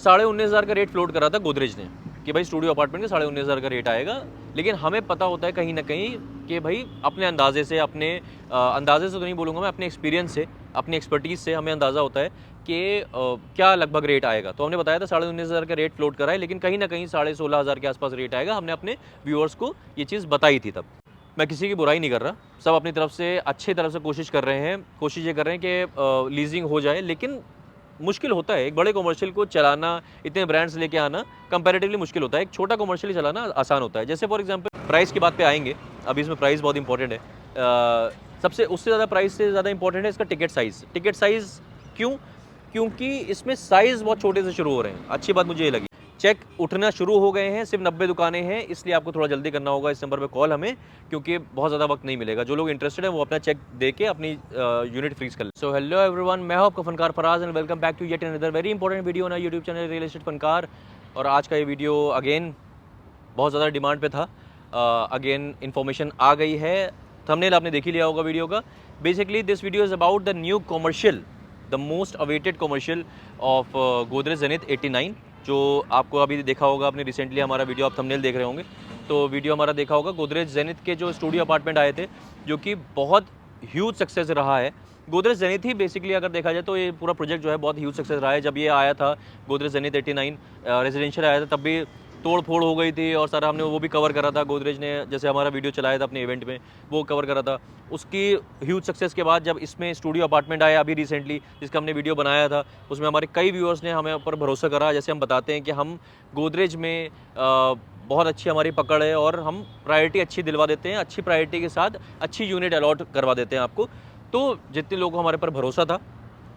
19,500 का rate float करा था गोदरेज ने कि भाई स्टूडियो अपार्टमेंट का 19,500 का रेट आएगा, लेकिन हमें पता होता है कहीं ना कहीं कि भाई अपने अंदाजे से, अपने अंदाजे से तो नहीं बोलूँगा मैं, अपने एक्सपीरियंस से, अपनी एक्सपर्टीज़ से हमें अंदाज़ा होता है कि क्या लगभग रेट आएगा। तो हमने बताया था 19,500 का रेट फ्लोट करा है, लेकिन कहीं ना कहीं 16,500 के आसपास रेट आएगा। हमने अपने व्यूअर्स को ये चीज़ बताई थी तब। मैं किसी की बुराई नहीं कर रहा, सब अपनी तरफ से अच्छी तरफ से कोशिश कर रहे हैं। कोशिश ये कर रहे हैं कि लीजिंग हो जाए, लेकिन मुश्किल होता है एक बड़े कमर्शियल को चलाना, इतने ब्रांड्स लेके आना कंपैरेटिवली मुश्किल होता है। एक छोटा कमर्शियल चलाना आसान होता है। जैसे फॉर एग्जांपल प्राइस की बात पे आएंगे, अभी इसमें प्राइस बहुत इंपॉर्टेंट है। सबसे उससे ज़्यादा प्राइस से ज़्यादा इंपॉर्टेंट है इसका टिकट साइज़। टिकट साइज़ क्यों? क्योंकि इसमें साइज़ बहुत छोटे से शुरू हो रहे हैं। अच्छी बात मुझे ये लगी। चेक उठना शुरू हो गए हैं, सिर्फ 90 दुकानें हैं, इसलिए आपको थोड़ा जल्दी करना होगा। इस नंबर पे कॉल हमें, क्योंकि बहुत ज़्यादा वक्त नहीं मिलेगा। जो लोग इंटरेस्टेड हैं वो अपना चेक दे के अपनी यूनिट फ्रीज कर लें। सो हेलो एवरीवन, मैं हूं आपका Fankaar Faraz and welcome back to yet another very important video on YouTube channel real estate Fankaar. और आज का ये वीडियो अगेन बहुत ज़्यादा डिमांड पे था। अगेन इन्फॉर्मेशन आ गई है, थंबनेल आपने देख ही लिया होगा वीडियो का। Basically this video is about the new commercial, the most awaited commercial of Godrej zenith 89, जो आपको अभी देखा होगा आपने रिसेंटली हमारा वीडियो, आप थंबनेल देख रहे होंगे तो वीडियो हमारा देखा होगा। गोदरेज जेनिथ के जो स्टूडियो अपार्टमेंट आए थे, जो कि बहुत ह्यूज सक्सेस रहा है। गोदरेज जेनिथ ही बेसिकली अगर देखा जाए तो ये पूरा प्रोजेक्ट जो है बहुत ह्यूज सक्सेस रहा है। जब ये आया था गोदरेज जेनिथ 89 रेजिडेंशियल आया था, तब भी तोड़ फोड़ हो गई थी और सारा हमने वो भी कवर करा था। गोदरेज ने जैसे हमारा वीडियो चलाया था अपने इवेंट में, वो कवर करा था। उसकी ह्यूज सक्सेस के बाद जब इसमें स्टूडियो अपार्टमेंट आया अभी रिसेंटली, जिसका हमने वीडियो बनाया था, उसमें हमारे कई व्यूअर्स ने हमें ऊपर भरोसा करा। जैसे हम बताते हैं कि हम गोदरेज में बहुत अच्छी हमारी पकड़ है और हम प्रायोरिटी अच्छी दिलवा देते हैं, अच्छी प्रायोरिटी के साथ अच्छी यूनिट अलॉट करवा देते हैं आपको। तो जितने लोगों को हमारे पर भरोसा था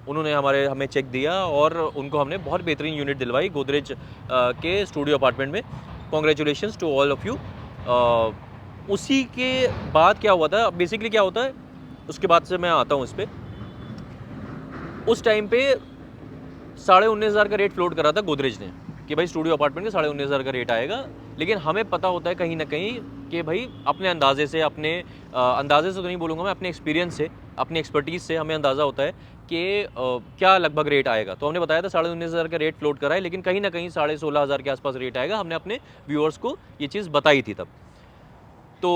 उन्होंने हमें चेक दिया और उनको हमने बहुत बेहतरीन यूनिट दिलवाई गोदरेज के स्टूडियो अपार्टमेंट में। Congratulations to all of you. उसी के बाद क्या हुआ था, बेसिकली क्या होता है, उसके बाद से मैं आता हूँ इस पर। उस टाइम पे 19,500 का रेट फ्लोट करा था गोदरेज ने कि भाई स्टूडियो अपार्टमेंट का 19,500 का रेट आएगा, लेकिन हमें पता होता है कहीं ना कहीं कि भाई अपने अंदाजे से, अपने अंदाजे से तो नहीं बोलूँगा मैं, अपने एक्सपीरियंस से, अपनी एक्सपर्टीज़ से हमें अंदाज़ा होता है कि क्या लगभग रेट आएगा। तो हमने बताया था 19,500 का रेट फ्लोट करा है, लेकिन कहीं ना कहीं 16,500 के आसपास रेट आएगा। हमने अपने व्यूअर्स को ये चीज़ बताई थी तब। तो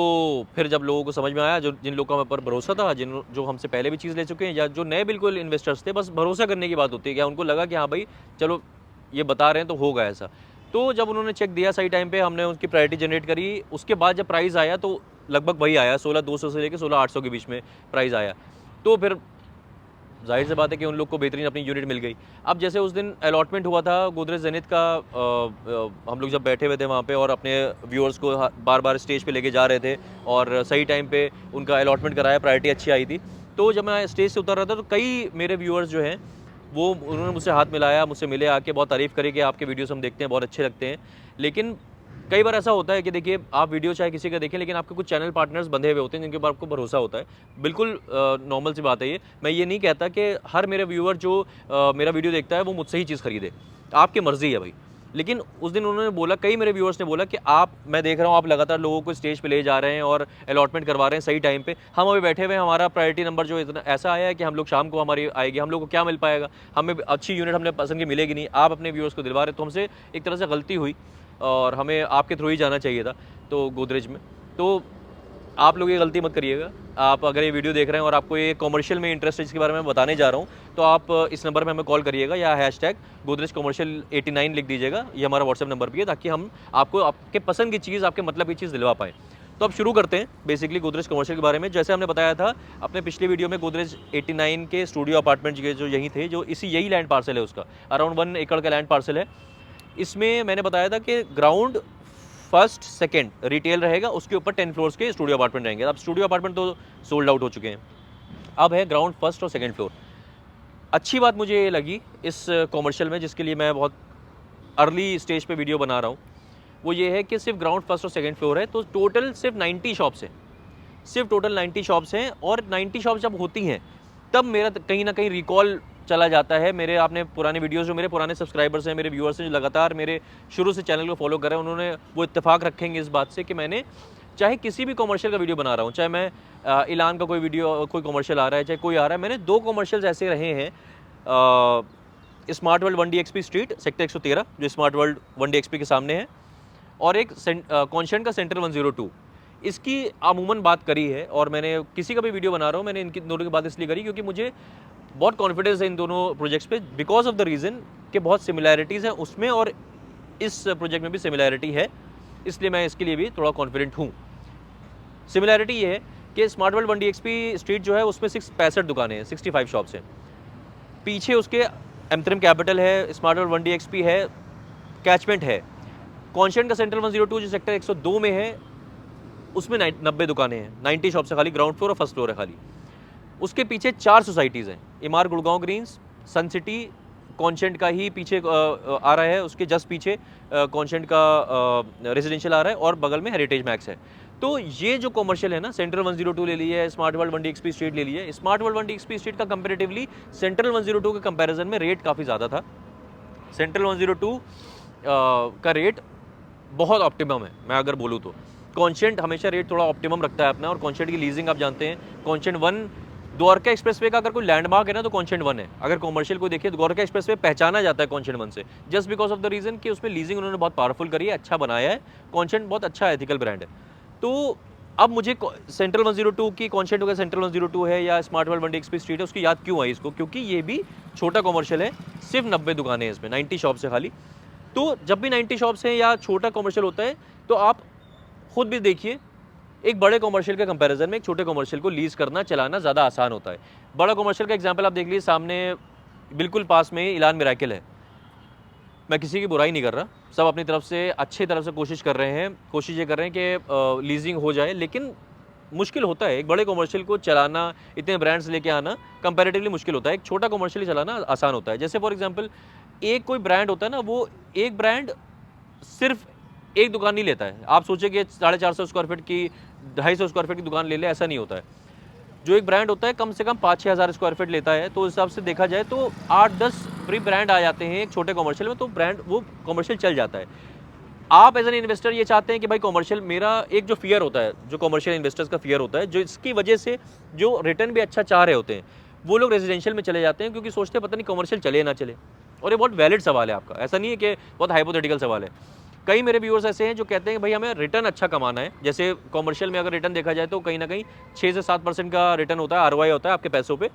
फिर जब लोगों को समझ में आया, जिन लोगों का हम पर भरोसा था, जो हमसे पहले भी चीज़ ले चुके हैं, या जो नए बिल्कुल इन्वेस्टर्स थे, बस भरोसा करने की बात होती है। क्या उनको लगा कि हाँ भाई चलो ये बता रहे हैं तो होगा ऐसा। तो जब उन्होंने चेक दिया सही टाइम पे, हमने उसकी प्रायोरिटी जनरेट करी। उसके बाद जब प्राइस आया तो लगभग वही आया, 16,200 से लेकर 16,800 के बीच में प्राइस आया। तो फिर जाहिर सी बात है कि उन लोग को बेहतरीन अपनी यूनिट मिल गई। अब जैसे उस दिन अलॉटमेंट हुआ था गोदरेज जेनिथ का, हम लोग जब बैठे हुए थे वहाँ पे और अपने व्यूअर्स को बार बार स्टेज पे लेके जा रहे थे और सही टाइम पे उनका अलॉटमेंट कराया, प्रायोरिटी अच्छी आई थी। तो जब मैं स्टेज से उतर रहा था तो कई मेरे व्यूअर्स जो हैं वो, उन्होंने मुझसे हाथ मिलाया, मुझसे मिले, आके बहुत तारीफ़ करी कि आपके वीडियोस हम देखते हैं, बहुत अच्छे लगते हैं। लेकिन कई बार ऐसा होता है कि देखिए, आप वीडियो चाहे किसी का देखें, लेकिन आपके कुछ चैनल पार्टनर्स बंधे हुए होते हैं जिनके ऊपर आपको भरोसा होता है। बिल्कुल नॉर्मल सी बात है ये। मैं ये नहीं कहता कि हर मेरे व्यूअर जो मेरा वीडियो देखता है वो मुझसे ही चीज़ खरीदे, आपकी मर्ज़ी है भाई। लेकिन उस दिन उन्होंने बोला, कई मेरे व्यूअर्स ने बोला कि मैं देख रहा हूँ आप लगातार लोगों को स्टेज पे ले जा रहे हैं और अलॉटमेंट करवा रहे हैं सही टाइम पे। हम अभी बैठे हुए हैं, हमारा प्रायोरिटी नंबर जो इतना ऐसा आया है कि हम लोग शाम को हमारी आएगी, हम लोग को क्या मिल पाएगा, हमें अच्छी यूनिट हमने पसंद की मिलेगी नहीं, आप अपने व्यूअर्स को दिलवा रहे। तो हमसे एक तरह से गलती हुई और हमें आपके थ्रू ही जाना चाहिए था तो गोदरेज में। तो आप लोग ये गलती मत करिएगा। आप अगर ये वीडियो देख रहे हैं और आपको ये कमर्शियल में इंटरेस्ट है, जिसके बारे में बताने जा रहा हूँ, तो आप इस नंबर पे हमें कॉल करिएगा या हैशटैग गोदरेज कमर्शियल 89 लिख दीजिएगा। ये हमारा व्हाट्सएप नंबर भी है, ताकि हम आपको आपके पसंद की चीज़, आपके मतलब की चीज़ दिलवा पाएँ। तो अब शुरू करते हैं बेसिकली गोदरेज कमर्शियल के बारे में। जैसे हमने बताया था अपने पिछले वीडियो में, गोदरेज 89 के स्टूडियो अपार्टमेंट के जो यहीं थे, जो यही लैंड पार्सल है, उसका अराउंड 1 एकड़ का लैंड पार्सल है। इसमें मैंने बताया था कि ग्राउंड फर्स्ट सेकंड रिटेल रहेगा, उसके ऊपर 10 फ्लोर्स के स्टूडियो अपार्टमेंट रहेंगे। अब स्टूडियो अपार्टमेंट तो सोल्ड आउट हो चुके हैं, अब है ग्राउंड फर्स्ट और सेकंड फ्लोर। अच्छी बात मुझे ये लगी इस कॉमर्शियल में, जिसके लिए मैं बहुत अर्ली स्टेज पे वीडियो बना रहा हूँ, वो ये है कि सिर्फ ग्राउंड फर्स्ट और सेकंड फ्लोर है। तो टोटल सिर्फ 90 शॉप्स हैं, सिर्फ टोटल 90 शॉप्स हैं। और 90 शॉप्स जब होती हैं तब मेरा कहीं ना कहीं रिकॉल चला जाता है। मेरे आपने पुराने वीडियोस, जो मेरे पुराने सब्सक्राइबर्स हैं, मेरे व्यूअर्स हैं, जो लगातार मेरे शुरू से चैनल को फॉलो कर रहे हैं, उन्होंने वो इत्तेफाक रखेंगे इस बात से कि मैंने चाहे किसी भी कॉमर्शियल का वीडियो बना रहा हूँ, चाहे मैं इलान का कोई वीडियो, कोई कॉमर्शियल आ रहा है, चाहे कोई आ रहा है, मैंने 2 कॉमर्शियल्स ऐसे रहे हैं smart world 1DXP street sector 113 जो स्मार्ट वर्ल्ड 1DXP के सामने है, और एक कॉन्शेंट का सेंटर 102। इसकी अमूमन बात करी है, और मैंने किसी का भी वीडियो बना रहा हूँ मैंने इनकी दोनों की बात इसलिए करी क्योंकि मुझे बहुत कॉन्फिडेंस है इन दोनों प्रोजेक्ट्स पे, बिकॉज ऑफ द रीज़न कि बहुत सिमिलैरिटीज़ हैं उसमें और इस प्रोजेक्ट में भी सिमिलैरिटी है, इसलिए मैं इसके लिए भी थोड़ा कॉन्फिडेंट हूँ। सिमिलैरिटी ये है कि स्मार्ट वर्ल्ड 1DXP स्ट्रीट जो है उसमें 65 दुकानें हैं, 65 शॉप्स हैं। पीछे उसके एमथ्रिम कैपिटल है, स्मार्ट वर्ल्ड 1DXP है, कैचमेंट है। कॉन्शेंट का सेंटर 102 जो सेक्टर 102 में है उसमें 90 दुकानें हैं, 90 शॉप्स है खाली, ग्राउंड फ्लोर और फर्स्ट फ्लोर है खाली। उसके पीछे 4 सोसाइटीज़ हैं, इमार गुड़गांव ग्रीन्स, सन सिटी कॉन्शेंट का ही पीछे आ रहा है, उसके जस्ट पीछे कॉन्शेंट का रेजिडेंशियल आ रहा है, और बगल में हेरिटेज मैक्स है। तो ये जो कॉमर्शियल है ना, सेंट्रल 102 ले ली है, स्मार्ट वर्ल्ड 1DXP स्ट्रीट ले ली है। स्मार्ट वर्ल्ड 1DXP स्ट्रीट का कंपेरेटिवली सेंट्रल 102 के कंपैरिजन में रेट काफ़ी ज़्यादा था। सेंट्रल 102 का रेट बहुत ऑप्टिमम है, मैं अगर बोलूँ तो। कॉन्शेंट हमेशा रेट थोड़ा ऑप्टिमम रखता है अपना, और कॉन्शेंट की लीजिंग आप जानते हैं, कॉन्शेंट 1 द्वारका एक्सप्रेसवे का अगर कोई लैंडमार्क है ना तो कॉन्शेंट 1 है। अगर कॉमर्शियल को देखिए, द्वारका एक्सप्रेसवे पहचाना जाता है कॉन्शेंट 1 से, just because of the reason कि उसमें लीजिंग उन्होंने बहुत पावरफुल करी है, अच्छा बनाया है। कॉन्शेंट बहुत अच्छा एथिकल ब्रांड है। तो अब मुझे सेंट्रल 102 की कॉन्शेंट का सेंट्रल 102 है या स्मार्ट वर्ल्ड 1DXP स्ट्रीट है, उसकी याद क्यों आई इसको, क्योंकि ये भी छोटा कॉमर्शियल है, सिर्फ 90 दुकानें हैं इसमें, 90 शॉप्स है खाली। तो जब भी 90 शॉप्स हैं या छोटा कॉमर्शियल होता है तो आप खुद भी देखिए, एक बड़े कॉमर्शियल के कंपैरिजन में एक छोटे कॉमर्शियल को लीज करना, चलाना ज़्यादा आसान होता है। बड़ा कॉमर्शियल का एग्जांपल आप देख लीजिए, सामने बिल्कुल पास में इलान मिराकल है। मैं किसी की बुराई नहीं कर रहा, सब अपनी तरफ से अच्छी तरफ से कोशिश कर रहे हैं, कोशिश ये कर रहे हैं कि लीजिंग हो जाए, लेकिन मुश्किल होता है एक बड़े कॉमर्शियल को चलाना, इतने ब्रांड्स लेके आना कंपैरेटिवली मुश्किल होता है। एक छोटा कॉमर्शियल चलाना आसान होता है। जैसे फॉर एग्जांपल एक कोई ब्रांड होता है ना, वो एक ब्रांड सिर्फ एक दुकान नहीं लेता है। आप सोचिए कि 450 स्क्वायर फीट की, 250 स्क्वायर फीट की दुकान ले ले, ऐसा नहीं होता है। जो एक ब्रांड होता है कम से कम 5-6 हज़ार स्क्वायर फीट लेता है, तो उस हिसाब से देखा जाए तो 8-10 फ्री ब्रांड आ जाते हैं एक छोटे कॉमर्शियल में, तो ब्रांड वो कॉमर्शियल चल जाता है। आप एज एन इन्वेस्टर ये चाहते हैं कि भाई कॉमर्शियल, मेरा एक जो फियर होता है, जो कॉमर्शियल इन्वेस्टर्स का फियर होता है, जो इसकी वजह से जो रिटर्न भी अच्छा चाह रहे होते हैं, वो लोग रेजिडेंशियल में चले जाते हैं, क्योंकि सोचते हैं पता नहीं कॉमर्शियल चले ना चले। और ये बहुत वैलिड सवाल है आपका, ऐसा नहीं है कि बहुत हाइपोथेटिकल सवाल है। कई मेरे व्यूअर्स ऐसे हैं जो कहते हैं भाई हमें रिटर्न अच्छा कमाना है। जैसे कॉमर्शियल में अगर रिटर्न देखा जाए तो कहीं ना कहीं 6 से 7% का रिटर्न होता है, ROI होता है आपके पैसों पे,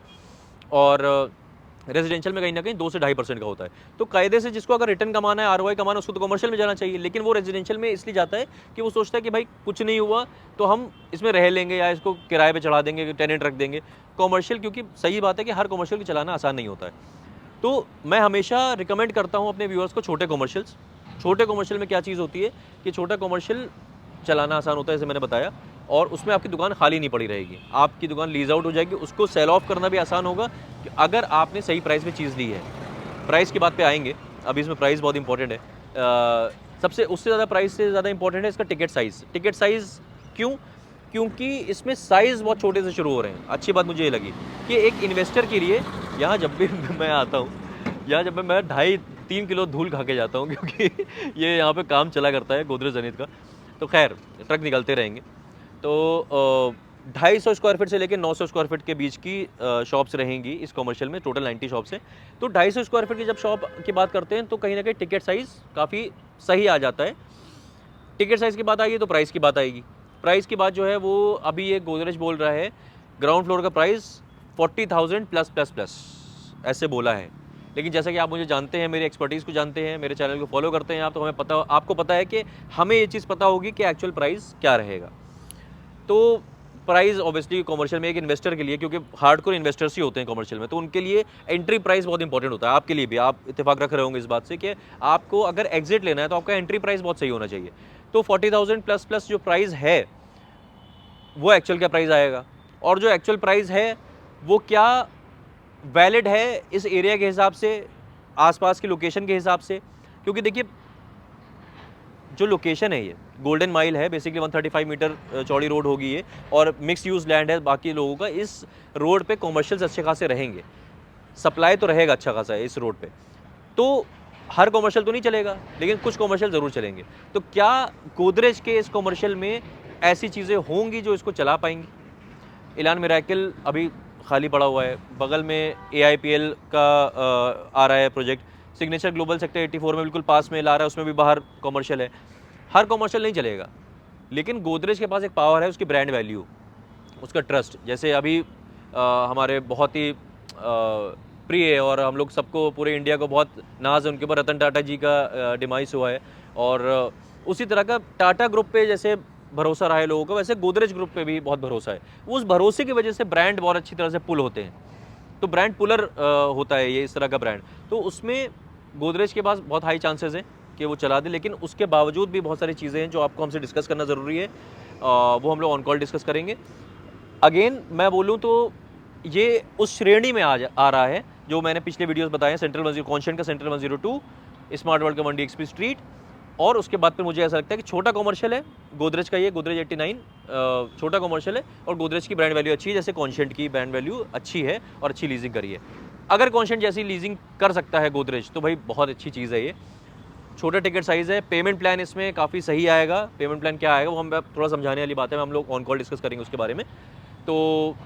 और रेजिडेंशियल में कहीं ना कहीं 2 से 2.5% का होता है। तो कायदे से जिसको अगर रिटर्न कमाना है, ROI कमाना है, उसको तो कॉमर्शियल में जाना चाहिए। लेकिन वो रेजिडेंशियल में इसलिए जाता है कि वो सोचता है कि भाई कुछ नहीं हुआ तो हम इसमें रह लेंगे या इसको किराए पे चढ़ा देंगे, टेनेंट रख देंगे। कॉमर्शियल, क्योंकि सही बात है कि हर कॉमर्शियल को चलाना आसान नहीं होता है। तो मैं हमेशा रिकमेंड करता हूँ अपने व्यूअर्स को छोटे कॉमर्शियल्स। छोटे कॉमर्शियल में क्या चीज़ होती है कि छोटा कॉमर्शियल चलाना आसान होता है, जैसे मैंने बताया, और उसमें आपकी दुकान खाली नहीं पड़ी रहेगी, आपकी दुकान लीज आउट हो जाएगी, उसको सेल ऑफ करना भी आसान होगा कि अगर आपने सही प्राइस में चीज़ ली है। प्राइस की बात पे आएंगे, अभी इसमें प्राइस बहुत इंपॉर्टेंट है। सबसे उससे ज़्यादा प्राइस से ज़्यादा इंपॉर्टेंट है इसका टिकट साइज़। टिकट साइज़ क्यों? क्योंकि इसमें साइज़ बहुत छोटे से शुरू हो रहे हैं। अच्छी बात मुझे ये लगी कि एक इन्वेस्टर के लिए, यहाँ जब भी मैं आता हूँ, यहाँ जब मैं 2.5-3 किलो धूल खा के जाता हूँ, क्योंकि ये यहाँ पे काम चला करता है गोदरेज जनित का। तो खैर ट्रक निकलते रहेंगे। तो 250 स्क्वायर फीट से लेकर 900 स्क्वायर फीट के बीच की शॉप्स रहेंगी इस कॉमर्शियल में। टोटल 90 शॉप्स हैं। तो 250 स्क्वायर फीट की जब शॉप की बात करते हैं तो कहीं ना कहीं टिकट साइज़ काफ़ी सही आ जाता है। टिकट साइज़ की बात आएगी तो प्राइस की बात आएगी। प्राइस की बात जो है वो अभी ये गोदरेज बोल रहा है, ग्राउंड फ्लोर का प्राइस 40,000 प्लस प्लस प्लस ऐसे बोला है। लेकिन जैसा कि आप मुझे जानते हैं, मेरी एक्सपर्टीज़ को जानते हैं, मेरे चैनल को फॉलो करते हैं आप, तो हमें पता, आपको पता है कि हमें ये चीज़ पता होगी कि एक्चुअल प्राइस क्या रहेगा। तो प्राइस ऑब्वियसली कॉमर्शियल में एक इन्वेस्टर के लिए, क्योंकि हार्डकोर इन्वेस्टर्स ही होते हैं कॉमर्शियल में, तो उनके लिए एंट्री प्राइस बहुत इंपॉर्टेंट होता है। आपके लिए भी, आप इत्तेफाक रख रहे होंगे इस बात से कि आपको अगर एग्जिट लेना है तो आपका एंट्री प्राइस बहुत सही होना चाहिए। तो 40,000 प्लस प्लस जो प्राइस है वो एक्चुअल क्या प्राइस आएगा, और जो एक्चुअल प्राइस है वो क्या वैलिड है इस एरिया के हिसाब से, आसपास की लोकेशन के हिसाब से। क्योंकि देखिए जो लोकेशन है, ये गोल्डन माइल है, बेसिकली 135 मीटर चौड़ी रोड होगी ये, और मिक्स यूज़ लैंड है बाकी लोगों का। इस रोड पे कॉमर्शियल्स अच्छे खासे रहेंगे, सप्लाई तो रहेगा अच्छा खासा इस रोड पे। तो हर कॉमर्शियल तो नहीं चलेगा, लेकिन कुछ कॉमर्शियल ज़रूर चलेंगे। तो क्या गोदरेज के इस कॉमर्शियल में ऐसी चीज़ें होंगी जो इसको चला पाएंगी? इलान मिराकल अभी खाली पड़ा हुआ है। बगल में AIPL का आ रहा है प्रोजेक्ट, सिग्नेचर ग्लोबल सेक्टर 84 में बिल्कुल पास में ला रहा है, उसमें भी बाहर कॉमर्शियल है। हर कॉमर्शियल नहीं चलेगा, लेकिन गोदरेज के पास एक पावर है, उसकी ब्रांड वैल्यू, उसका ट्रस्ट। जैसे अभी हमारे बहुत ही प्रिय है और हम लोग सबको, पूरे इंडिया को बहुत नाज है उनके ऊपर, रतन टाटा जी का डिमाइस हुआ है। और उसी तरह का टाटा ग्रुप पे जैसे भरोसा रहा है लोगों का, वैसे गोदरेज ग्रुप पे भी बहुत भरोसा है। उस भरोसे की वजह से ब्रांड बहुत अच्छी तरह से पुल होते हैं। तो ब्रांड पुलर होता है ये, इस तरह का ब्रांड। तो उसमें गोदरेज के पास बहुत हाई चांसेस हैं कि वो चला दे, लेकिन उसके बावजूद भी बहुत सारी चीज़ें हैं जो आपको हमसे डिस्कस करना ज़रूरी है। वो हम लोग ऑन कॉल डिस्कस करेंगे। अगेन मैं बोलूँ तो ये उस श्रेणी में आ रहा है जो मैंने पिछले वीडियोस बताए हैं, सेंट्रल 10 कॉन्शियंट का सेंट्रल 102, स्मार्ट वर्ल्ड का 1DXP स्ट्रीट, और उसके बाद फिर मुझे ऐसा लगता है कि छोटा कॉमर्शियल है गोदरेज का, ये गोदरेज 89 छोटा कॉमर्शियल है, और गोदरेज की ब्रांड वैल्यू अच्छी है, जैसे कॉन्शियंट की ब्रांड वैल्यू अच्छी है और अच्छी लीजिंग करी है। अगर कॉन्शियंट जैसी लीजिंग कर सकता है गोदरेज, तो भाई बहुत अच्छी चीज़ है ये। छोटा टिकट साइज़ है, पेमेंट प्लान इसमें काफ़ी सही आएगा। पेमेंट प्लान क्या आएगा वो हम थोड़ा समझाने वाली बात है, हम लोग ऑन कॉल डिस्कस करेंगे उसके बारे में। तो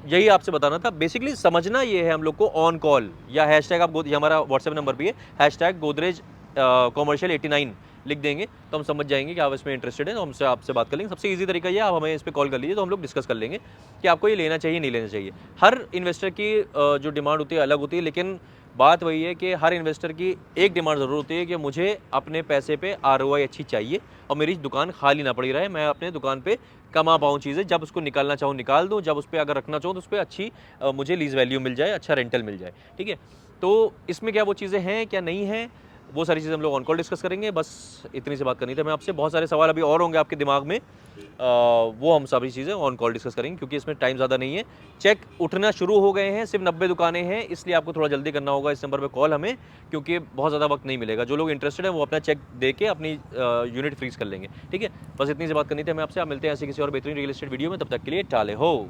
यही आपसे बताना था। बेसिकली समझना ये है हम लोग को, ऑन कॉल या हैशटैग, आप ये हमारा व्हाट्सएप नंबर भी है, हैशटैग गोदरेज कॉमर्शियल 89 लिख देंगे तो हम समझ जाएंगे कि आप इसमें इंटरेस्टेड हैं, तो हमसे आपसे बात कर लेंगे। सबसे इजी तरीका ये, आप हमें इस पर कॉल कर लीजिए तो हम लोग डिस्कस कर लेंगे कि आपको ये लेना चाहिए नहीं लेना चाहिए। हर इन्वेस्टर की जो डिमांड होती है अलग होती है, लेकिन बात वही है कि हर इन्वेस्टर की एक डिमांड ज़रूर होती है कि मुझे अपने पैसे पे ROI अच्छी चाहिए और मेरी दुकान खाली ना पड़ी रहे, मैं अपने दुकान पे कमा पाऊँ चीज़ें, जब उसको निकालना चाहूँ निकाल दूँ, जब उस पर अगर रखना चाहूँ तो उस पर अच्छी मुझे लीज वैल्यू मिल जाए, अच्छा रेंटल मिल जाए। ठीक है, तो इसमें क्या वो चीज़ें हैं क्या नहीं हैं, वो सारी चीज़ें हम लोग ऑन कॉल डिस्कस करेंगे। बस इतनी सी बात करनी थी मैं आपसे। बहुत सारे सवाल अभी और होंगे आपके दिमाग में, वो हम सभी चीज़ें ऑन कॉल डिस्कस करेंगे, क्योंकि इसमें टाइम ज़्यादा नहीं है। चेक उठना शुरू हो गए हैं, सिर्फ 90 दुकानें हैं, इसलिए आपको थोड़ा जल्दी करना होगा इस नंबर पर कॉल हमें, क्योंकि बहुत ज़्यादा वक्त नहीं मिलेगा। जो लोग इंटरेस्टेड हैं वो अपना चेक दे के अपनी यूनिट फ्रीज कर लेंगे। ठीक है, बस इतनी सी बात करनी थी हमें आपसे। आप मिलते हैं ऐसे किसी और बेहतरीन रियल एस्टेट वीडियो में, तब तक के लिए टाले हो।